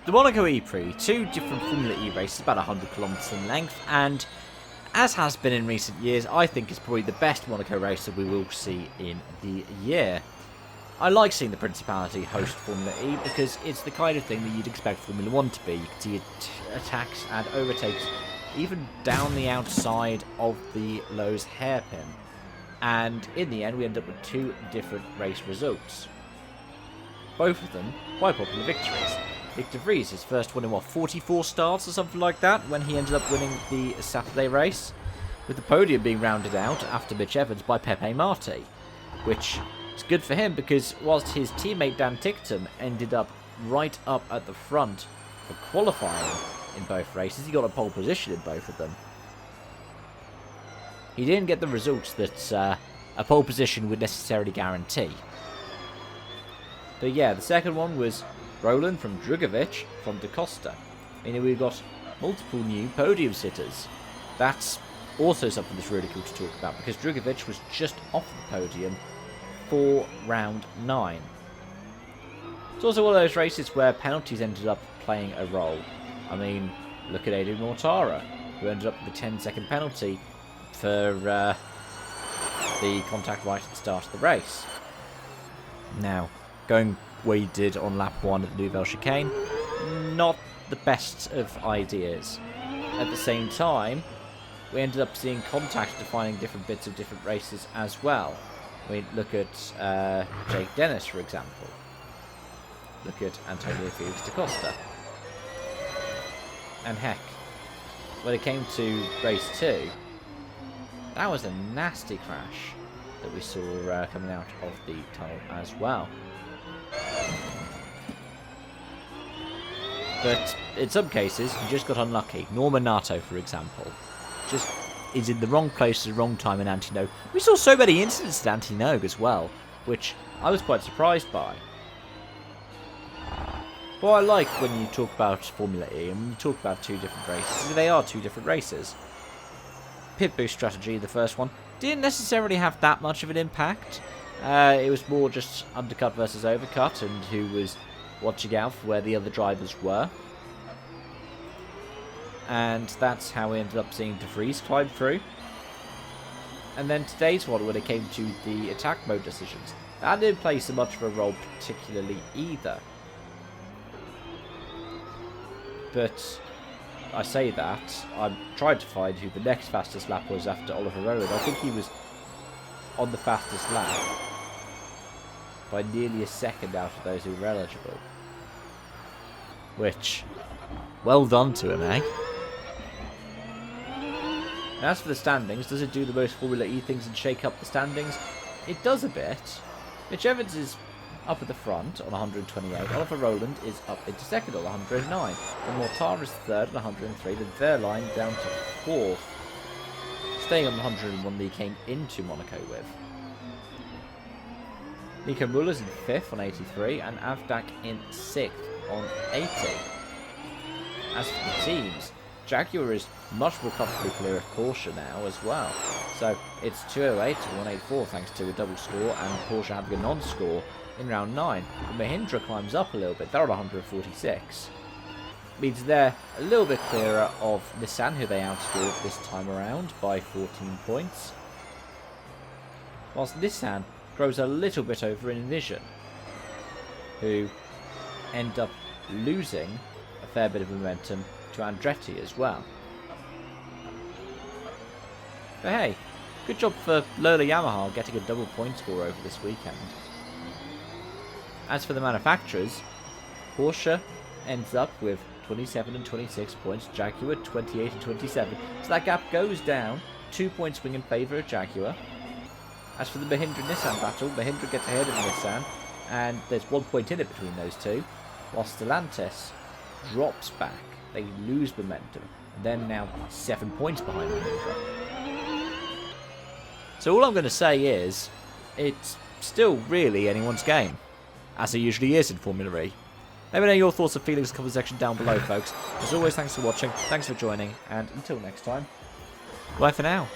the Monaco ePrix, two different Formula E races, about 100 kilometers in length, and as has been in recent years, I think it's probably the best Monaco race that we will see in the year. I like seeing the Principality host Formula E because it's the kind of thing that you'd expect Formula 1 to be. You can see it attacks and overtakes even down the outside of the Lowe's hairpin. And in the end, we end up with two different race results. Both of them quite popular victories. Nick de Vries, his first one in 44 starts or something like that, when he ended up winning the Saturday race, with the podium being rounded out after Mitch Evans by Pepe Marti, which is good for him because whilst his teammate Dan Ticktum ended up right up at the front for qualifying in both races, he got a pole position in both of them. He didn't get the results that a pole position would necessarily guarantee. But yeah, the second one was Roland from Drugovic from Da Costa. Meaning we've got multiple new podium sitters. That's also something that's really cool to talk about because Drugovic was just off the podium for round 9. It's also one of those races where penalties ended up playing a role. I mean, look at Adrian Mortara, who ended up with a 10-second penalty for the contact right at the start of the race. Now, going where he did on lap 1 at the Nouvelle Chicane, not the best of ideas. At the same time, we ended up seeing contact defining different bits of different races as well. We look at Jake Dennis, for example. Look at Antonio Felix da Costa. And heck, when it came to race 2, that was a nasty crash that we saw coming out of the tunnel as well. But in some cases, you just got unlucky. Norman Nato, for example, just is in the wrong place at the wrong time in Antinogue. We saw so many incidents at Antinogue as well, which I was quite surprised by. What I like when you talk about Formula E and when you talk about two different races, they are two different races. Pit boost strategy, the first one, didn't necessarily have that much of an impact. It was more just undercut versus overcut and who was watching out for where the other drivers were. And that's how we ended up seeing De Vries climb through. And then today's one, when it came to the attack mode decisions, that didn't play so much of a role particularly either. But I say that, I'm trying to find who the next fastest lap was after Oliver Rowland. I think he was on the fastest lap by nearly a second out of those who were eligible. Which, well done to him, eh? And as for the standings, does it do the most Formula E things and shake up the standings? It does a bit. Mitch Evans is up at the front on 128. Oliver Rowland is up into second on 109. And Mortar is third on 103. Then Verline down to fourth, staying on 101 that he came into Monaco with. Nico Muller's in 5th on 83 and Avdak in 6th on 80. As for the teams, Jaguar is much more comfortably clear of Porsche now as well. So it's 208 to 184 thanks to a double score and Porsche having a non-score in round 9. And Mahindra climbs up a little bit, they're on 146. Means they're a little bit clearer of Nissan, who they outscored this time around by 14 points. Whilst Nissan grows a little bit over in Envision, who end up losing a fair bit of momentum to Andretti as well. But hey, good job for Lola Yamaha getting a double point score over this weekend. As for the manufacturers, Porsche ends up with 27 and 26 points, Jaguar 28 and 27, so that gap goes down, 2 point swing in favour of Jaguar. As for the Mahindra-Nissan battle, Mahindra gets ahead of Nissan, and there's 1 point in it between those two, while Stellantis drops back. They lose momentum, and they're now 7 points behind Mahindra. So all I'm going to say is, it's still really anyone's game, as it usually is in Formula E. Let me know your thoughts and feelings in the comment section down below, folks. As always, thanks for watching, thanks for joining, and until next time, bye for now.